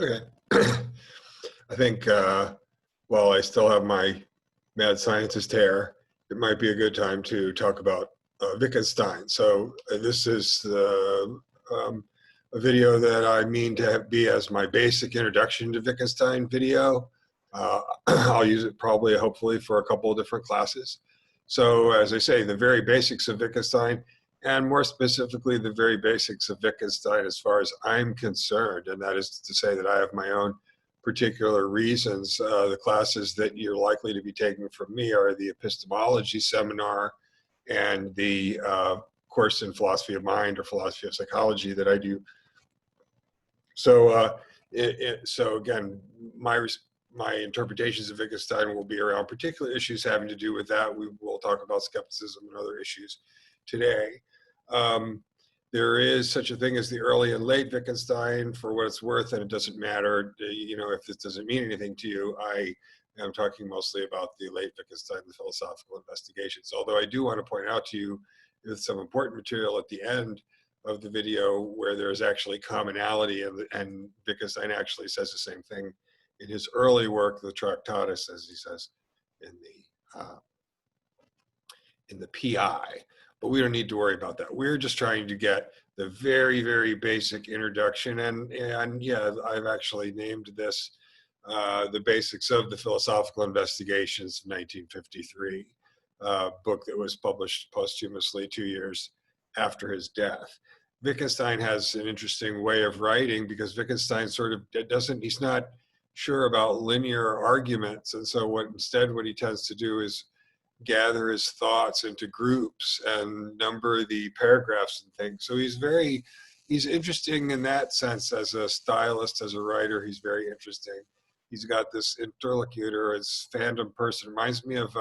Okay. I think while I still have my mad scientist hair, it might be a good time to talk about Wittgenstein. So this is a video that I mean to be as my basic introduction to Wittgenstein video. I'll use it probably, hopefully, for a couple of different classes. So as I say, the very basics of Wittgenstein, and more specifically, the very basics of Wittgenstein as far as I'm concerned, and that is to say that I have my own particular reasons. The classes that you're likely to be taking from me are the epistemology seminar and the course in philosophy of mind or philosophy of psychology that I do. So, so again, my interpretations of Wittgenstein will be around particular issues having to do with that. We will talk about skepticism and other issues today. There is such a thing as the early and late Wittgenstein, for what it's worth, and it doesn't matter, you know, if this doesn't mean anything to you. I am talking mostly about the late Wittgenstein, the philosophical investigations. Although I do want to point out to you some important material at the end of the video where there is actually commonality, and Wittgenstein actually says the same thing in his early work, the Tractatus, as he says in the PI. But we don't need to worry about that. We're just trying to get the very, very basic introduction. And yeah, I've actually named this The Basics of the Philosophical Investigations of 1953, book that was published posthumously 2 years after his death. Wittgenstein has an interesting way of writing because Wittgenstein sort of he's not sure about linear arguments. And so what he tends to do is gather his thoughts into groups and number the paragraphs and things. So he's interesting in that sense as a stylist, as a writer. He's very interesting. He's got this interlocutor, his fandom person. Reminds me of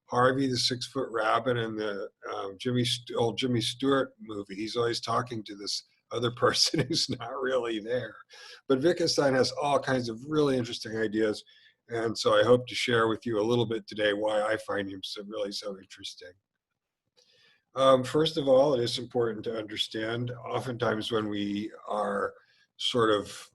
Harvey the 6-foot rabbit in the old Jimmy Stewart movie. He's always talking to this other person who's not really there. But Wittgenstein has all kinds of really interesting ideas. And so I hope to share with you a little bit today why I find him so interesting. First of all, it is important to understand, oftentimes when we are sort of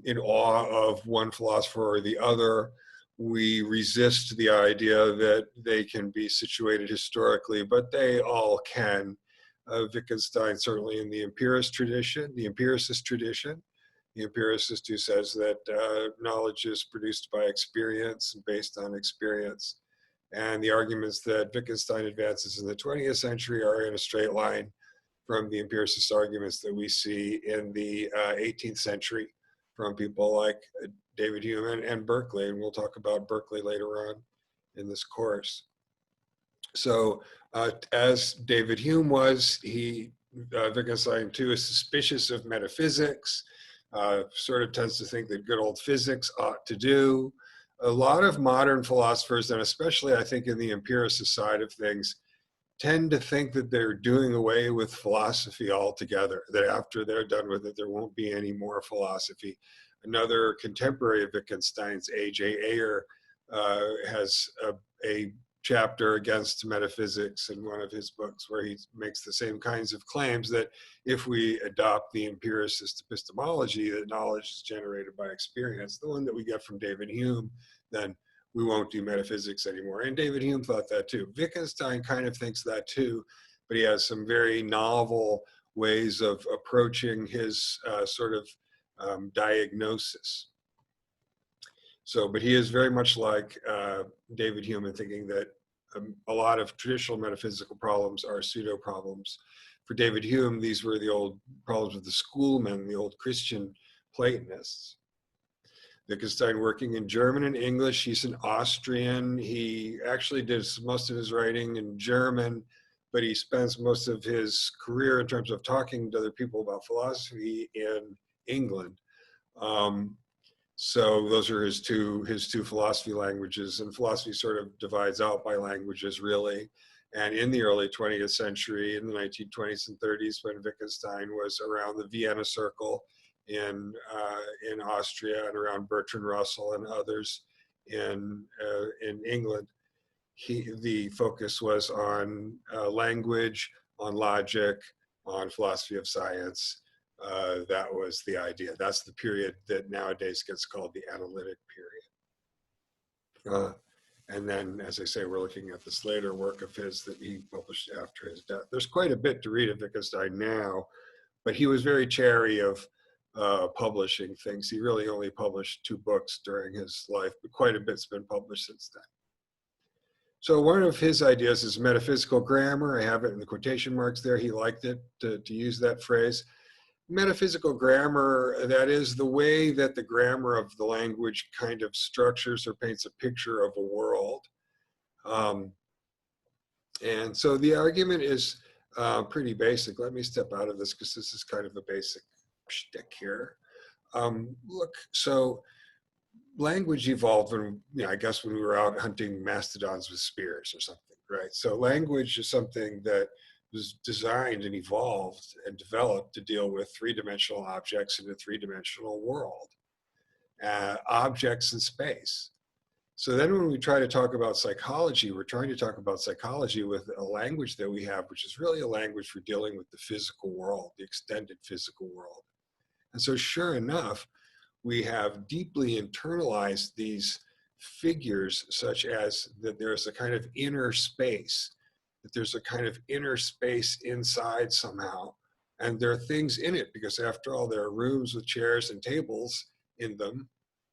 in awe of one philosopher or the other, we resist the idea that they can be situated historically, but they all can. Wittgenstein, certainly in the empiricist tradition, the empiricist who says that knowledge is produced by experience and based on experience. And the arguments that Wittgenstein advances in the 20th century are in a straight line from the empiricist arguments that we see in the 18th century from people like David Hume and Berkeley. And we'll talk about Berkeley later on in this course. So as David Hume was, Wittgenstein too is suspicious of metaphysics, sort of tends to think that good old physics ought to do. A lot of modern philosophers, and especially I think in the empiricist side of things, tend to think that they're doing away with philosophy altogether, that after they're done with it, there won't be any more philosophy. Another contemporary of Wittgenstein's, A.J. Ayer, has a chapter against metaphysics in one of his books where he makes the same kinds of claims that if we adopt the empiricist epistemology that knowledge is generated by experience, the one that we get from David Hume, then we won't do metaphysics anymore. And David Hume thought that too. Wittgenstein kind of thinks that too, but he has some very novel ways of approaching his sort of diagnosis. So, but he is very much like David Hume in thinking that a lot of traditional metaphysical problems are pseudo problems. For David Hume, these were the old problems of the schoolmen, the old Christian Platonists. Wittgenstein working in German and English. He's an Austrian. He actually did most of his writing in German, but he spends most of his career in terms of talking to other people about philosophy in England. So those are his two philosophy languages, and philosophy sort of divides out by languages, really. And in the early 20th century, in the 1920s and 30s, when Wittgenstein was around the Vienna Circle in Austria and around Bertrand Russell and others in England, the focus was on language, on logic, on philosophy of science, That was the idea. That's the period that nowadays gets called the analytic period. And then, as I say, we're looking at this later work of his that he published after his death. There's quite a bit to read of Wittgenstein now, but he was very chary of publishing things. He really only published 2 books during his life, but quite a bit's been published since then. So one of his ideas is metaphysical grammar. I have it in the quotation marks there. He liked it to use that phrase. Metaphysical grammar, that is the way that the grammar of the language kind of structures or paints a picture of a world. And so the argument is pretty basic. Let me step out of this because this is kind of a basic shtick here. Look, so language evolved when, I guess when we were out hunting mastodons with spears or something, right? So language is something that was designed and evolved and developed to deal with 3-dimensional objects in a 3-dimensional world, objects in space. So then when we try to talk about psychology, we're trying to talk about psychology with a language that we have, which is really a language for dealing with the physical world, the extended physical world. And so sure enough, we have deeply internalized these figures, such as that there's a kind of inner space, that there's a kind of inner space inside somehow. And there are things in it, because after all, there are rooms with chairs and tables in them.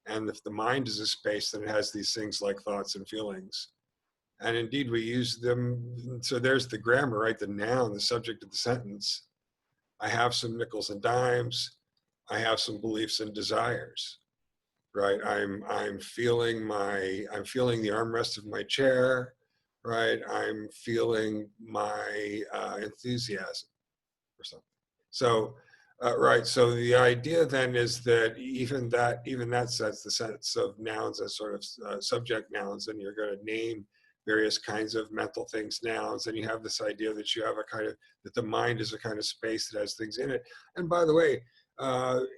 And if the mind is a space, then it has these things like thoughts and feelings. And indeed, we use them. So there's the grammar, right? The noun, the subject of the sentence. I have some nickels and dimes. I have some beliefs and desires, right? I'm feeling the armrest of my chair, right? I'm feeling my enthusiasm or something. So, right. So the idea then is that even that sets the sense of nouns as sort of subject nouns, and you're going to name various kinds of mental things nouns, and you have this idea that you have a kind of, that the mind is a kind of space that has things in it. And by the way,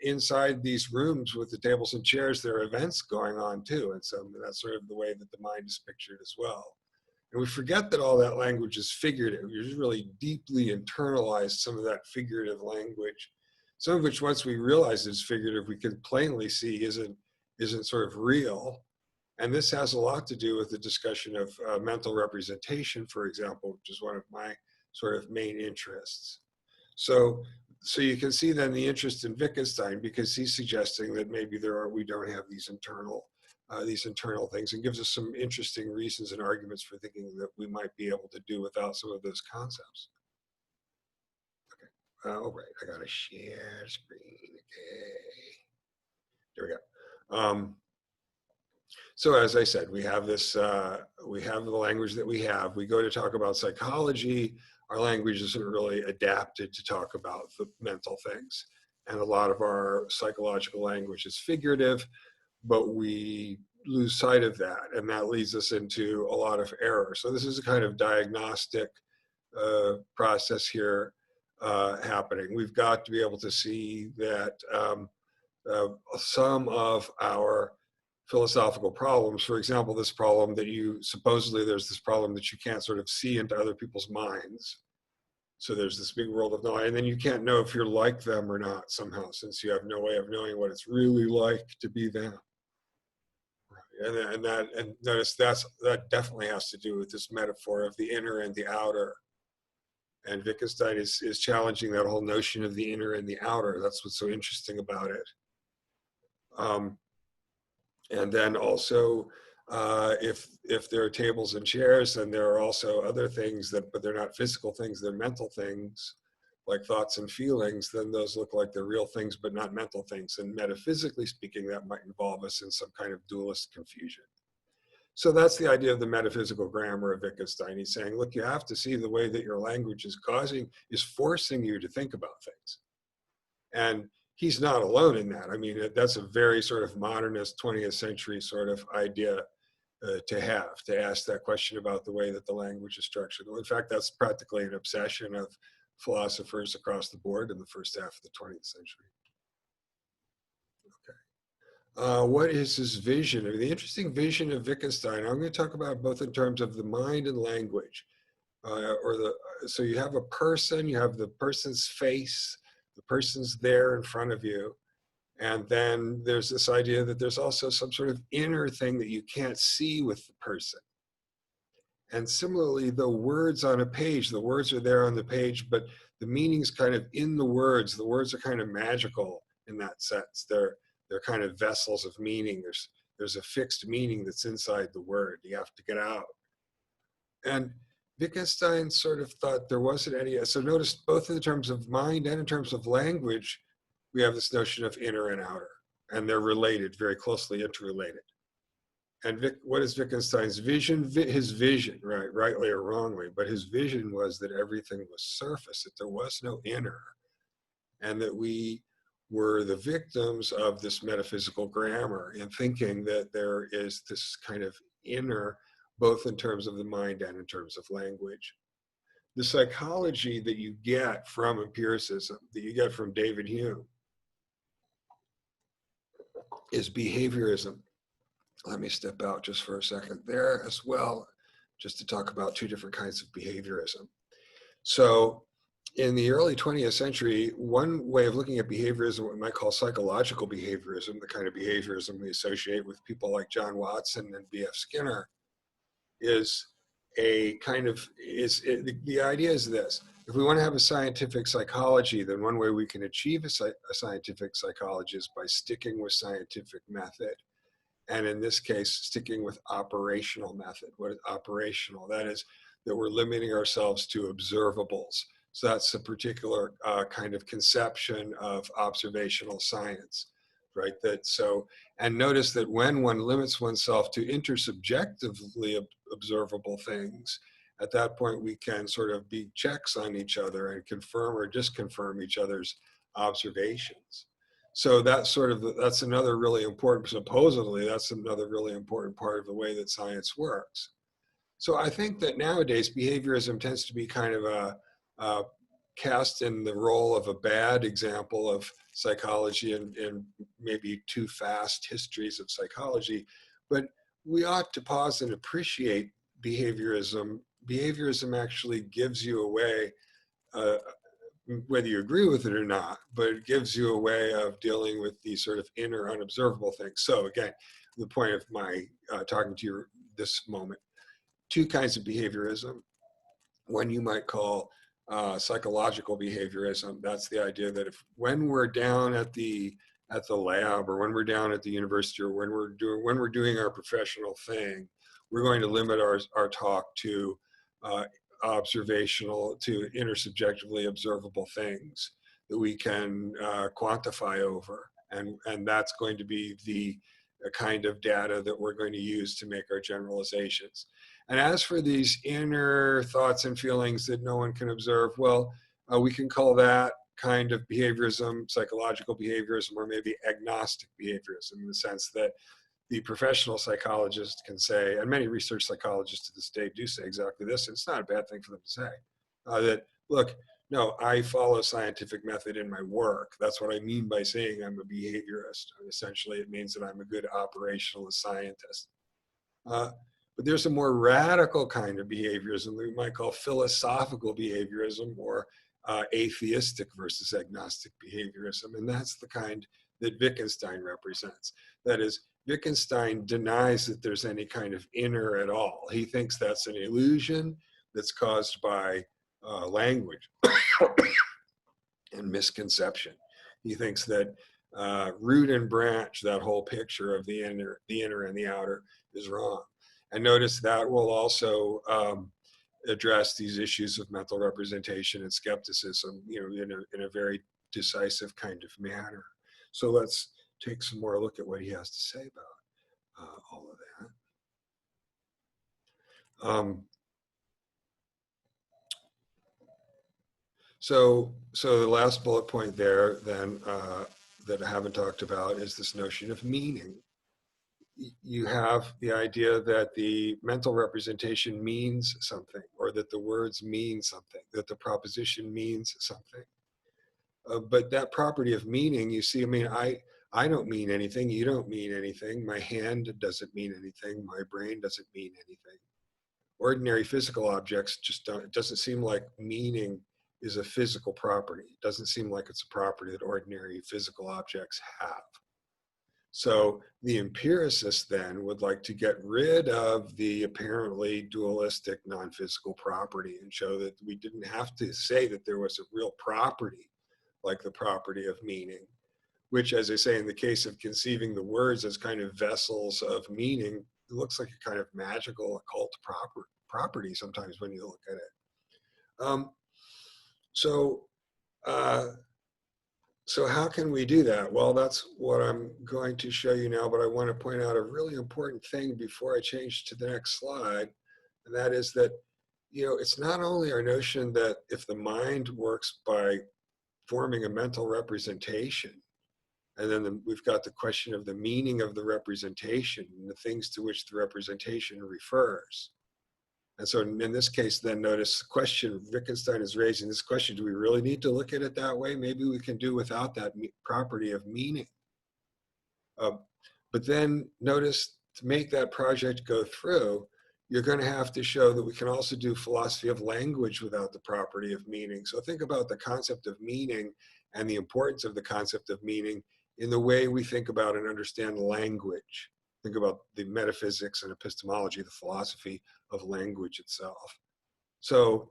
inside these rooms with the tables and chairs, there are events going on too. And so that's sort of the way that the mind is pictured as well. And we forget that all that language is figurative. You just really deeply internalized some of that figurative language, some of which once we realize it's figurative, we can plainly see isn't sort of real. And this has a lot to do with the discussion of mental representation, for example, which is one of my sort of main interests. So you can see then the interest in Wittgenstein, because he's suggesting that maybe we don't have these internal things, and gives us some interesting reasons and arguments for thinking that we might be able to do without some of those concepts. Okay. All right, I got to share screen. Okay. There we go. So as I said, we have this, we have the language that we have. We go to talk about psychology. Our language isn't really adapted to talk about the mental things. And a lot of our psychological language is figurative, but we lose sight of that. And that leads us into a lot of error. So this is a kind of diagnostic process here happening. We've got to be able to see that some of our philosophical problems, for example, this problem that there's this problem that you can't sort of see into other people's minds. So there's this big world of knowledge, and then you can't know if you're like them or not somehow, since you have no way of knowing what it's really like to be them. Right. And notice that definitely has to do with this metaphor of the inner and the outer. And Wittgenstein is challenging that whole notion of the inner and the outer. That's what's so interesting about it. And then also, if there are tables and chairs, then there are also other things but they're not physical things, they're mental things, like thoughts and feelings. Then those look like they're real things, but not mental things. And metaphysically speaking, that might involve us in some kind of dualist confusion. So that's the idea of the metaphysical grammar of Wittgenstein. He's saying, look, you have to see the way that your language is forcing you to think about things. And he's not alone in that. I mean, that's a very sort of modernist 20th century sort of idea to ask that question about the way that the language is structured. Well, in fact, that's practically an obsession of philosophers across the board in the first half of the 20th century. Okay. What is his vision? I mean, the interesting vision of Wittgenstein, I'm going to talk about both in terms of the mind and language. So you have a person, you have the person's face, The person's there in front of you. And then there's this idea that there's also some sort of inner thing that you can't see with the person. And similarly, the words on a page, the words are there on the page, but the meaning's kind of in the words. The words are kind of magical in that sense. They're kind of vessels of meaning. There's a fixed meaning that's inside the word. You have to get out. And Wittgenstein sort of thought there wasn't any. So notice both in terms of mind and in terms of language, we have this notion of inner and outer, and they're related, very closely interrelated. And what is Wittgenstein's vision? His vision, right, rightly or wrongly, but his vision was that everything was surface, that there was no inner, and that we were the victims of this metaphysical grammar in thinking that there is this kind of inner, both in terms of the mind and in terms of language. The psychology that you get from empiricism, that you get from David Hume, is behaviorism. Let me step out just for a second there as well, just to talk about two different kinds of behaviorism. So in the early 20th century, one way of looking at behaviorism, what we might call psychological behaviorism, the kind of behaviorism we associate with people like John Watson and B.F. Skinner, is a kind of, the idea is this: if we want to have a scientific psychology, then one way we can achieve a scientific psychology is by sticking with scientific method. And in this case, sticking with operational method. What is operational? That is that we're limiting ourselves to observables. So that's a particular kind of conception of observational science, right? And notice that when one limits oneself to intersubjectively observable things, at that point we can sort of be checks on each other and confirm or disconfirm each other's observations. So that's another really important, supposedly that's another really important part of the way that science works. So I think that nowadays behaviorism tends to be kind of a cast in the role of a bad example of psychology and maybe too fast histories of psychology. But we ought to pause and appreciate behaviorism. Behaviorism actually gives you a way, whether you agree with it or not, but it gives you a way of dealing with these sort of inner unobservable things. So again, the point of my talking to you this moment, two kinds of behaviorism. One you might call psychological behaviorism. That's the idea that when we're down at the lab, or when we're down at the university, or when we're doing our professional thing, we're going to limit our talk to observational, to intersubjectively observable things that we can quantify over, and that's going to be the kind of data that we're going to use to make our generalizations. And as for these inner thoughts and feelings that no one can observe, well, we can call that kind of behaviorism, psychological behaviorism, or maybe agnostic behaviorism, in the sense that the professional psychologist can say, and many research psychologists to this day do say exactly this, and it's not a bad thing for them to say, that, look, no, I follow scientific method in my work. That's what I mean by saying I'm a behaviorist. Essentially, it means that I'm a good operationalist scientist. But there's a more radical kind of behaviorism that we might call philosophical behaviorism, or atheistic versus agnostic behaviorism. And that's the kind that Wittgenstein represents. That is, Wittgenstein denies that there's any kind of inner at all. He thinks that's an illusion that's caused by language and misconception. He thinks that root and branch, that whole picture of the inner and the outer, is wrong. And notice that will also address these issues of mental representation and skepticism, in a very decisive kind of manner. So let's take some more look at what he has to say about all of that. So the last bullet point there, then, that I haven't talked about, is this notion of meaning. You have the idea that the mental representation means something, or that the words mean something, that the proposition means something. But that property of meaning, you see, I don't mean anything, you don't mean anything, my hand doesn't mean anything, my brain doesn't mean anything. Ordinary physical objects just don't, it doesn't seem like meaning is a physical property. It doesn't seem like it's a property that ordinary physical objects have. So the empiricist then would like to get rid of the apparently dualistic non-physical property and show that we didn't have to say that there was a real property like the property of meaning, which, as I say, in the case of conceiving the words as kind of vessels of meaning, it looks like a kind of magical occult property sometimes when you look at it. So how can we do that? Well, that's what I'm going to show you now, but I want to point out a really important thing before I change to the next slide, and that is that, it's not only our notion that if the mind works by forming a mental representation, and then we've got the question of the meaning of the representation and the things to which the representation refers. And so in this case, then notice the question Wittgenstein is raising this question, do we really need to look at it that way? Maybe we can do without that property of meaning. But then notice, to make that project go through, you're going to have to show that we can also do philosophy of language without the property of meaning. So think about the concept of meaning and the importance of the concept of meaning in the way we think about and understand language. Think about the metaphysics and epistemology, the philosophy of language itself. So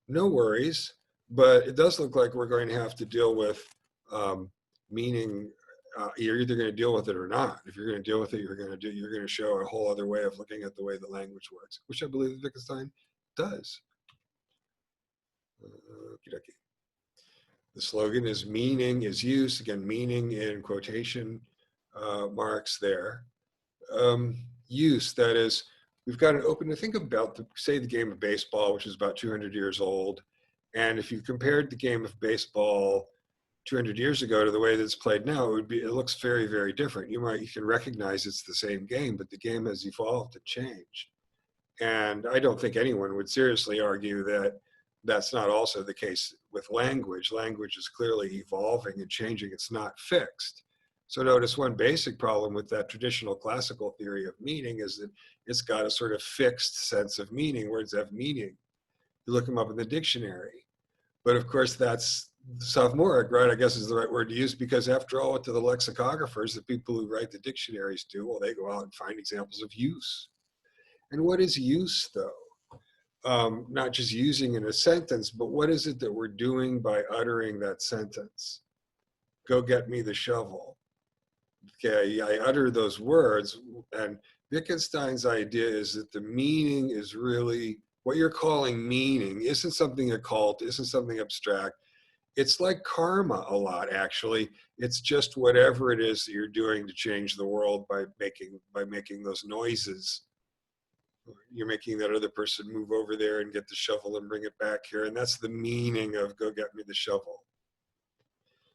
no worries, but it does look like we're going to have to deal with meaning. You're either going to deal with it or not. If you're going to deal with it, you're going to show a whole other way of looking at the way the language works, which I believe Wittgenstein does. The slogan is meaning is use. Again, meaning in quotation marks there. Use, that is, we've got an open to think about, say, the game of baseball, which is about 200 years old. And if you compared the game of baseball 200 years ago to the way that it's played now, it looks very, very different. You can recognize it's the same game, but the game has evolved and changed. And I don't think anyone would seriously argue that that's not also the case with language. Language is clearly evolving and changing. It's not fixed. So notice one basic problem with that traditional classical theory of meaning is that it's got a sort of fixed sense of meaning. Words have meaning. You look them up in the dictionary. But of course, that's sophomoric, right? I guess is the right word to use, because after all, what do the lexicographers, the people who write the dictionaries, do? Well, they go out and find examples of use. And what is use, though? Not just using in a sentence, but what is it that we're doing by uttering that sentence? Go get me the shovel. Okay, I utter those words, and Wittgenstein's idea is that the meaning is really, what you're calling meaning isn't something occult, isn't something abstract. It's like karma a lot, actually. It's just whatever it is that you're doing to change the world by making those noises. You're making that other person move over there and get the shovel and bring it back here, and that's the meaning of go get me the shovel.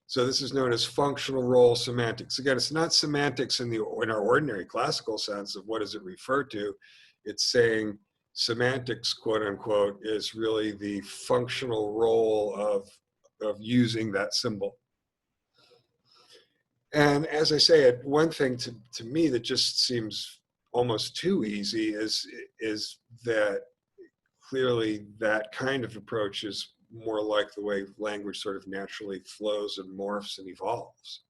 So this is known as functional role semantics. Again, it's not semantics in our ordinary classical sense of what does it refer to. It's saying semantics, quote unquote, is really the functional role of using that symbol. And as I say, one thing to me that just seems almost too easy is that clearly that kind of approach is more like the way language sort of naturally flows and morphs and evolves.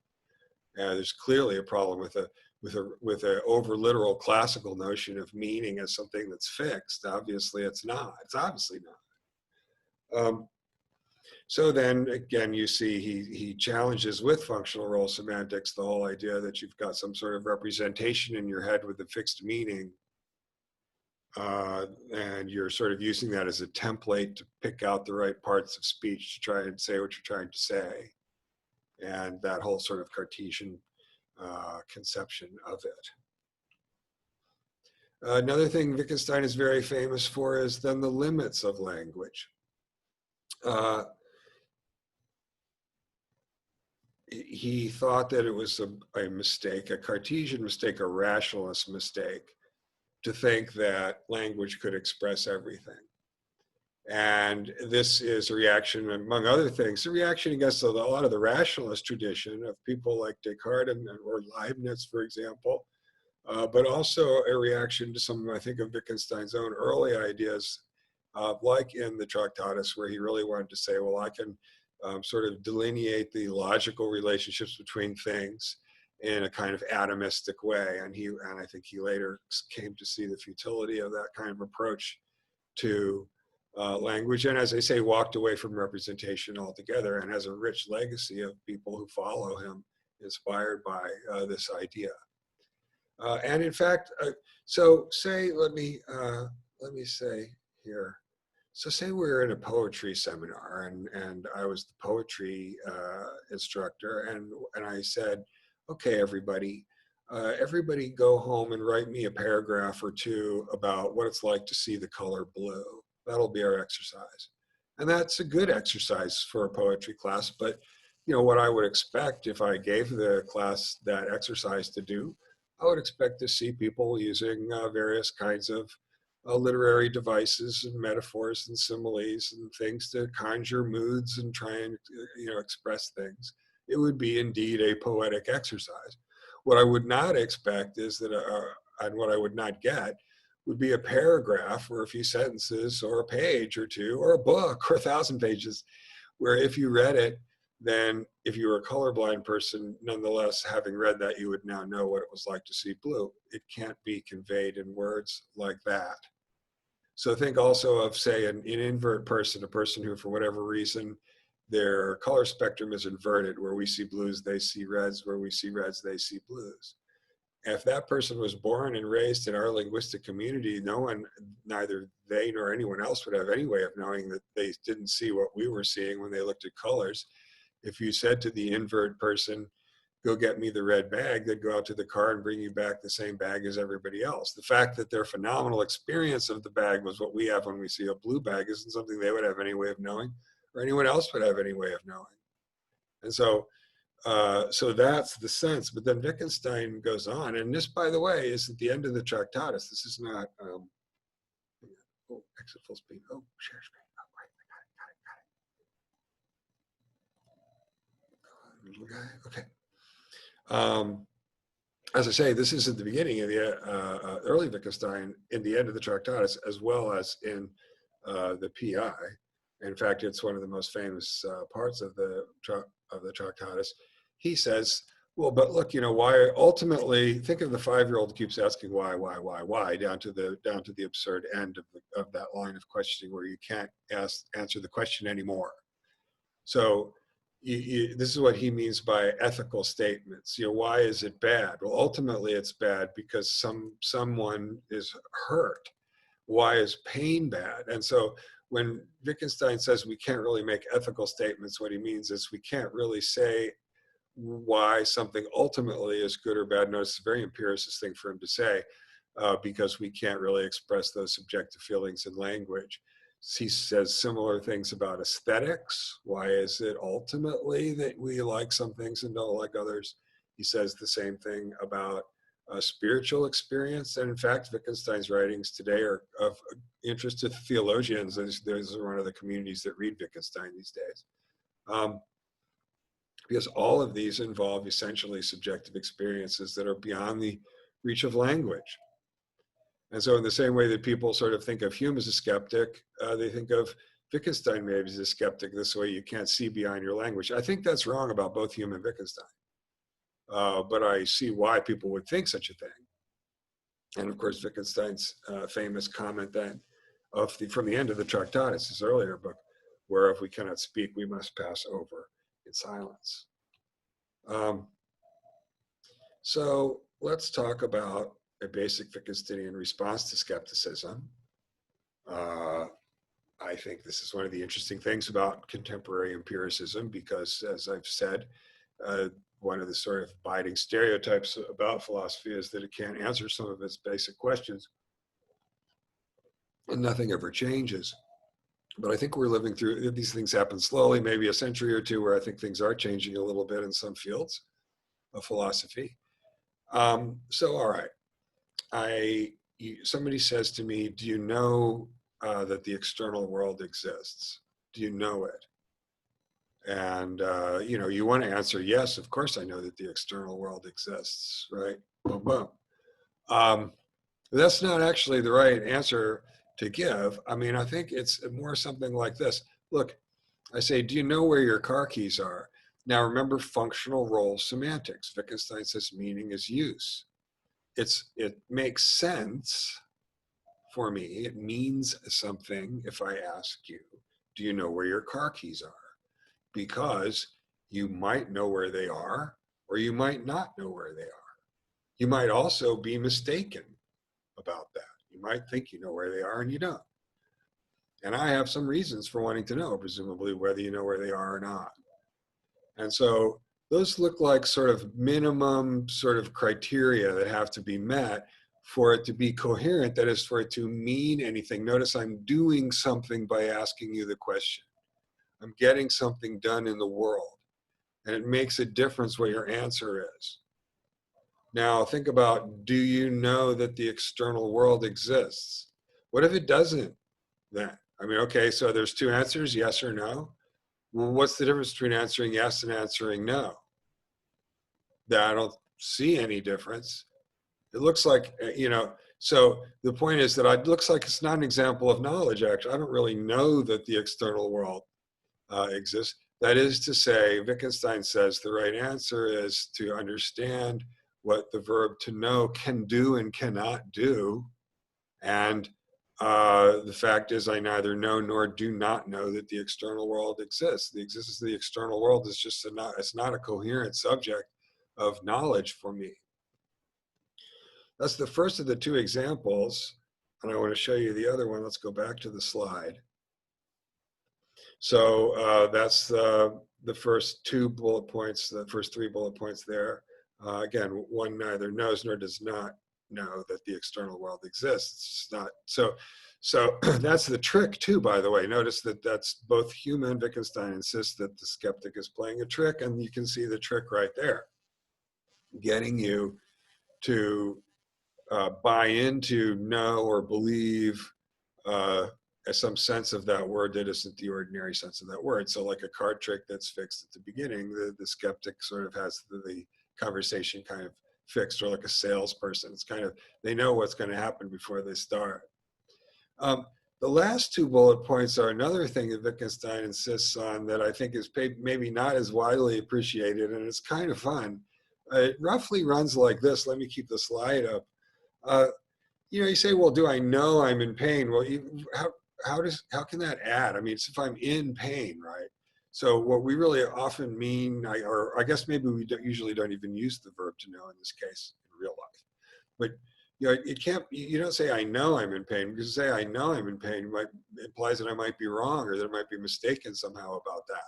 There's clearly a problem with a over literal classical notion of meaning as something that's fixed. Obviously, it's not. It's obviously not. So then again, you see he challenges with functional role semantics the whole idea that you've got some sort of representation in your head with a fixed meaning. And you're sort of using that as a template to pick out the right parts of speech to try and say what you're trying to say. And that whole sort of Cartesian conception of it. Another thing Wittgenstein is very famous for is then the limits of language. He thought that it was a mistake, a Cartesian mistake, a rationalist mistake, to think that language could express everything. And this is a reaction, among other things, a reaction against a lot of the rationalist tradition of people like Descartes or Leibniz, for example, but also a reaction to some, I think, of Wittgenstein's own early ideas like in the Tractatus, where he really wanted to say, well, I can sort of delineate the logical relationships between things in a kind of atomistic way. And I think he later came to see the futility of that kind of approach to language. And as I say, walked away from representation altogether, and has a rich legacy of people who follow him, inspired by this idea. And in fact, so say, let me say here, so say we're in a poetry seminar, and I was the poetry instructor, and I said, okay, everybody go home and write me a paragraph or two about what it's like to see the color blue. That'll be our exercise. And that's a good exercise for a poetry class, but what I would expect if I gave the class that exercise to do, I would expect to see people using various kinds of literary devices and metaphors and similes and things to conjure moods and try and express things. It would be indeed a poetic exercise. What I would not expect is that, and what I would not get, would be a paragraph or a few sentences or a page or two or a book or 1,000 pages, where if you read it, then if you were a colorblind person, nonetheless, having read that, you would now know what it was like to see blue. It can't be conveyed in words like that. So think also of, say, an invert person, a person who, for whatever reason, their color spectrum is inverted. Where we see blues, they see reds. Where we see reds, they see blues. If that person was born and raised in our linguistic community, neither they nor anyone else would have any way of knowing that they didn't see what we were seeing when they looked at colors. If you said to the invert person, go get me the red bag, they'd go out to the car and bring you back the same bag as everybody else. The fact that their phenomenal experience of the bag was what we have when we see a blue bag isn't something they would have any way of knowing, or anyone else would have any way of knowing. And so that's the sense. But then Wittgenstein goes on, and this, by the way, is at the end of the Tractatus. This is not, exit full speed. Oh, share screen. Oh, right, I got it. Okay. As I say, this is at the beginning of the early Wittgenstein, in the end of the Tractatus, as well as in the PI. In fact, it's one of the most famous parts of the Tractatus. He says, well, but look, why ultimately, think of the 5-year-old who keeps asking why, down to the absurd end of that line of questioning where you can't answer the question anymore. So this is what he means by ethical statements. Why is it bad? Well, ultimately it's bad because someone is hurt. Why is pain bad? And so when Wittgenstein says we can't really make ethical statements, what he means is we can't really say why something ultimately is good or bad. Notice it's a very empiricist thing for him to say, because we can't really express those subjective feelings in language. He says similar things about aesthetics. Why is it ultimately that we like some things and don't like others? He says the same thing about spiritual experience. And in fact, Wittgenstein's writings today are of interest to theologians. Those are one of the communities that read Wittgenstein these days. Because all of these involve essentially subjective experiences that are beyond the reach of language. And so in the same way that people sort of think of Hume as a skeptic, they think of Wittgenstein maybe as a skeptic. This way you can't see beyond your language. I think that's wrong about both Hume and Wittgenstein. But I see why people would think such a thing. And of course, Wittgenstein's famous comment then from the end of the Tractatus, his earlier book, whereof we cannot speak, we must pass over in silence. So let's talk about a basic Wittgensteinian response to skepticism. I think this is one of the interesting things about contemporary empiricism, because as I've said, one of the sort of abiding stereotypes about philosophy is that it can't answer some of its basic questions, and nothing ever changes. But I think we're living through, these things happen slowly, maybe a century or two, where I think things are changing a little bit in some fields of philosophy. So, all right. Somebody says to me, do you know that the external world exists? Do you know it? And, you want to answer, yes, of course I know that the external world exists, right? Boom, boom. That's not actually the right answer, to give. I mean, I think it's more something like this. Look, I say, do you know where your car keys are? Now remember functional role semantics. Wittgenstein says meaning is use. It makes sense for me. It means something if I ask you, do you know where your car keys are? Because you might know where they are, or you might not know where they are. You might also be mistaken about that. You might think you know where they are and you don't. And I have some reasons for wanting to know, presumably, whether you know where they are or not. And so those look like sort of minimum sort of criteria that have to be met for it to be coherent, that is, for it to mean anything. Notice I'm doing something by asking you the question. I'm getting something done in the world. And it makes a difference what your answer is. Now think about, do you know that the external world exists? What if it doesn't then? I mean, okay, so there's two answers, yes or no. Well, what's the difference between answering yes and answering no? That I don't see any difference. It looks like, so the point is that it looks like it's not an example of knowledge, actually. I don't really know that the external world exists. That is to say, Wittgenstein says the right answer is to understand what the verb to know can do and cannot do. And the fact is, I neither know nor do not know that the external world exists. The existence of the external world is just it's not a coherent subject of knowledge for me. That's the first of the two examples. And I want to show you the other one. Let's go back to the slide. So that's the first two bullet points, the first three bullet points there. Again, one neither knows nor does not know that the external world exists. It's not so that's the trick too, by the way. Notice that that's both Hume and Wittgenstein insist that the skeptic is playing a trick, and you can see the trick right there. Getting you to buy into, know, or believe some sense of that word that isn't the ordinary sense of that word. So like a card trick that's fixed at the beginning, the skeptic sort of has the conversation kind of fixed, or like a salesperson. It's kind of, they know what's going to happen before they start. The last two bullet points are another thing that Wittgenstein insists on that I think is maybe not as widely appreciated, and it's kind of fun. It roughly runs like this. Let me keep the slide up. You say, well, do I know I'm in pain? Well, how can that add? I mean, it's if I'm in pain, right? So what we really often mean, or I guess maybe we usually don't even use the verb to know in this case in real life. But it can't. You don't say I know I'm in pain, because to say I know I'm in pain implies that I might be wrong, or that I might be mistaken somehow about that.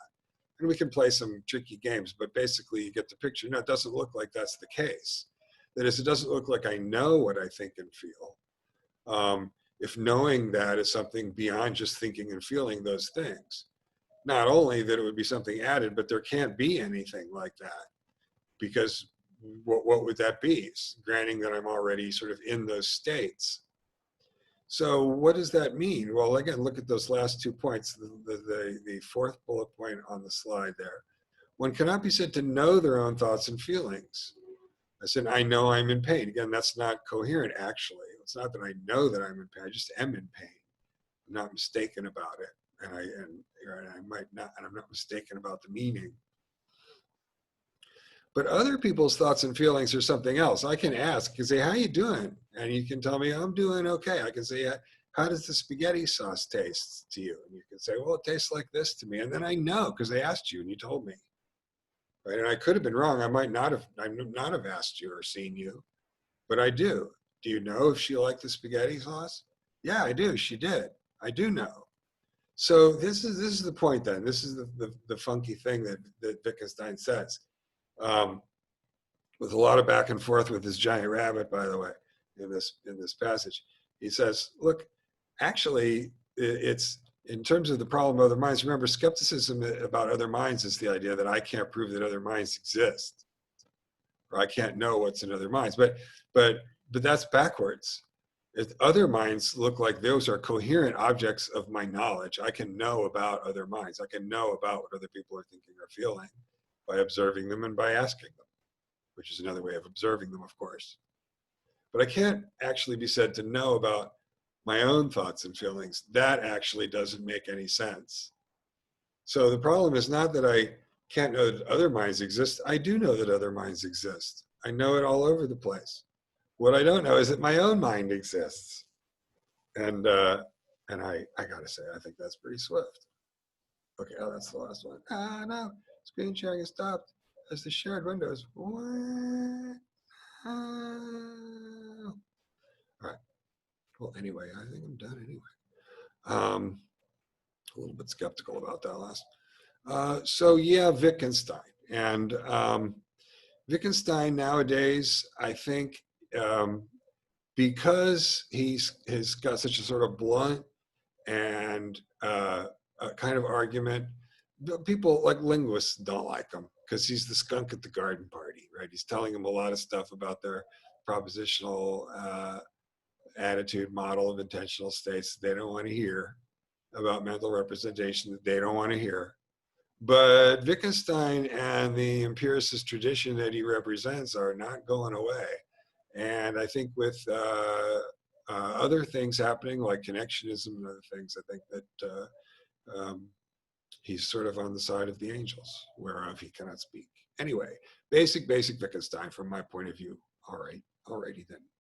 And we can play some tricky games, but basically you get the picture. No, it doesn't look like that's the case. That is, it doesn't look like I know what I think and feel. If knowing that is something beyond just thinking and feeling those things. Not only that it would be something added, but there can't be anything like that, because what would that be? Granting that I'm already sort of in those states. So what does that mean? Well, again, look at those last 2 points, the fourth bullet point on the slide there. One cannot be said to know their own thoughts and feelings. I said, I know I'm in pain. Again, that's not coherent, actually. It's not that I know that I'm in pain. I just am in pain. I'm not mistaken about it. And I'm not mistaken about the meaning. But other people's thoughts and feelings are something else. I can ask, I can say, how you doing? And you can tell me, I'm doing okay. I can say, how does the spaghetti sauce taste to you? And you can say, well, it tastes like this to me. And then I know, because they asked you and you told me. Right? And I could have been wrong. I might not have asked you or seen you, but I do. Do you know if she liked the spaghetti sauce? Yeah, I do. She did. I do know. So this is the point then. This is the funky thing that Wittgenstein says. With a lot of back and forth with this giant rabbit, by the way, in this passage. He says, look, actually, it's in terms of the problem of other minds. Remember, skepticism about other minds is the idea that I can't prove that other minds exist, or I can't know what's in other minds. But that's backwards. If other minds look like those are coherent objects of my knowledge, I can know about other minds. I can know about what other people are thinking or feeling by observing them and by asking them, which is another way of observing them, of course. But I can't actually be said to know about my own thoughts and feelings, that actually doesn't make any sense. So the problem is not that I can't know that other minds exist. I do know that other minds exist. I know it all over the place. What I don't know is that my own mind exists. And I gotta say, I think that's pretty swift. Okay, oh, that's the last one. Ah, no, screen sharing is stopped as the shared windows. What? Oh. All right. Well, anyway, I think I'm done anyway. A little bit skeptical about that last. So yeah, Wittgenstein. And Wittgenstein nowadays, I think, because he's got such a sort of blunt and a kind of argument, people like linguists don't like him because he's the skunk at the garden party, right? He's telling them a lot of stuff about their propositional attitude model of intentional states that they don't want to hear, about mental representation that they don't want to hear. But Wittgenstein and the empiricist tradition that he represents are not going away. And I think with other things happening like connectionism and other things, I think that he's sort of on the side of the angels, whereof he cannot speak. Anyway, basic Wittgenstein from my point of view. All right, alrighty then.